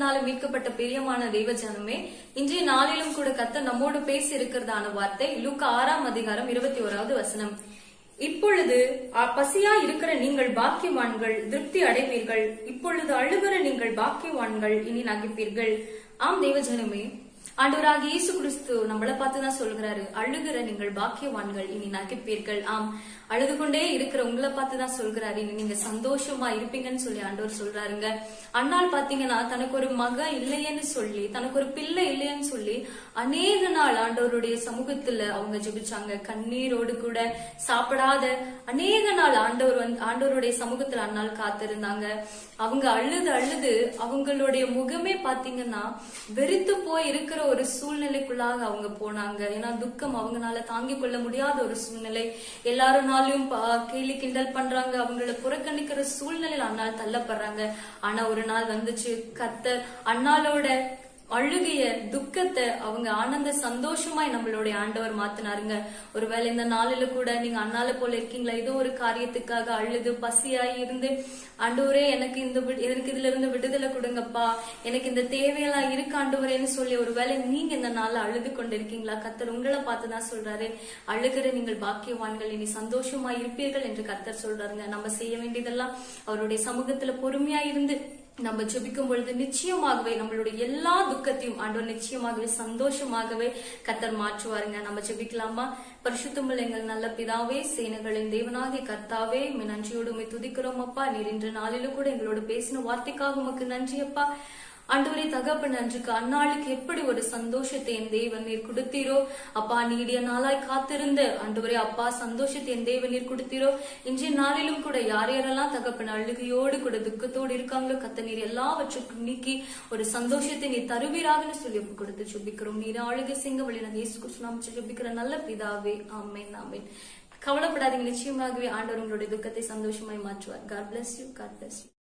கத்தர்னால மீட்கப்பட்ட பிரியமான தெய்வ ஜனமே, இன்றைய நாளிலும் கூட கத்தர் நம்மோடு பேசி இருக்கிறதான வார்த்தை லூக்கா 6:21. இப்பொழுது பசியா இருக்கிற நீங்கள் பாக்கியவான்கள், திருப்தி அடைவீர்கள். இப்பொழுது அழுகிற நீங்கள் பாக்கியவான்கள், இனி நகைப்பீர்கள். ஆம் தெய்வ ஜனமே, ஆண்டவராகிய இயேசு கிறிஸ்து நம்மளை பார்த்துதான் சொல்கிறாரு, அழுகிற நீங்கள் பாக்கியவான்கள், இனி நகைப்பீர்கள். ஆம், அழுது கொண்டே இருக்கிற உங்களை பார்த்துதான் சொல்கிறாரு, இனி நீங்க சந்தோஷமா இருப்பீங்கன்னு சொல்லி ஆண்டவர் சொல்றாருங்க. அண்ணால் பாத்தீங்கன்னா தனக்கு ஒரு மக இல்லையேன்னு சொல்லி, தனக்கு ஒரு பிள்ளை இல்லையன்னு சொல்லி அநேக நாள் ஆண்டவருடைய சமூகத்துல அவங்க ஜெபிச்சாங்க. கண்ணீரோடு கூட சாப்பிடாத அநேக நாள் ஆண்டவருடைய சமூகத்துல அண்ணால் காத்திருந்தாங்க. அவங்க அழுது அவங்களுடைய முகமே பாத்தீங்கன்னா வெறுத்து போய் இருக்கிற ஒரு சூழ்நிலைக்குள்ளாக அவங்க போனாங்க. ஏன்னா துக்கம் அவங்களால தாங்கிக் கொள்ள முடியாத ஒரு சூழ்நிலை. எல்லாரும் நாளையும் கேலி கிண்டல் பண்றாங்க, அவங்கள புறக்கணிக்கிற சூழ்நிலையில அண்ணால் தள்ளப்படுறாங்க. ஆனா ஒரு நாள் வந்துச்சு, கர்த்தர் அண்ணாலோட அழுகிய துக்கத்தை அவங்க ஆனந்த சந்தோஷமாய் நம்மளுடைய ஆண்டவர் மாத்தினாருங்க. ஒருவேளை இந்த நாளில கூட நீங்க அண்ணால போல இருக்கீங்களா? ஏதோ ஒரு காரியத்துக்காக அழுது பசியாய் இருந்து, ஆண்டவரே எனக்கு இதுல இருந்து விடுதலை கொடுங்கப்பா, எனக்கு இந்த தேவையெல்லாம் இருக்கு ஆண்டவரேன்னு சொல்லி ஒருவேளை நீங்க இந்த நாள்ல அழுது கொண்டு இருக்கீங்களா? கர்த்தர் உங்களை பார்த்துதான் சொல்றாரு, அழுகிற நீங்கள் பாக்கியவான்கள், இனி சந்தோஷமா இருப்பீர்கள் என்று கர்த்தர் சொல்றாருங்க. நம்ம செய்ய வேண்டியதெல்லாம் அவருடைய சமூகத்துல பொறுமையா இருந்து நம்ம ஜெபிக்கும் பொழுது நிச்சயமாகவே நம்மளுடைய எல்லா துக்கத்தையும் ஆண்டவர் நிச்சயமாகவே சந்தோஷமாகவே கர்த்தர் மாற்றுவாருங்க. நம்ம ஜெபிக்கலாமா? பரிசுத்தமுள்ள எங்கள் நல்ல பிதாவே, சேனைகளின் தேவனாகிய கர்த்தாவே, நன்றியோடு உம்மை துதிக்கிறோம் அப்பா. நீர் இன்று நாளிலும் கூட எங்களோட பேசின வார்த்தைக்காக உமக்கு நன்றி அப்பா. ஆண்டவரே தகப்பன், அன்றைக்கு அந்நாளுக்கு எப்படி ஒரு சந்தோஷத்தை என் தேவன் நீர் கொடுத்தீரோ அப்பா, நீடிய நாளாய் காத்திருந்த ஆண்டவரே அப்பா சந்தோஷத்தை என் தேவன் நீர் கொடுத்தீரோ, இன்றைய நாளிலும் கூட யார் யாரெல்லாம் தகப்பன் அழுகையோடு கூட துக்கத்தோடு இருக்காங்களோ கத்த நீர் எல்லாவற்றுக்கும் நீக்கி ஒரு சந்தோஷத்தை நீர் தருவீராகன்னு சொல்லி கொடுத்து ஜெபிக்கிறோம். நீர் ஆளுகை சிங்க வழி நான் இயேசு கிறிஸ்து நாமத்தில் ஜெபிக்கிற நல்ல பிதாவே, ஆமென் ஆமென். கவலைப்படாதீங்க, நிச்சயமாகவே ஆண்டவர் உங்களுடைய துக்கத்தை சந்தோஷமாய் மாற்றுவார். God bless you. God bless you.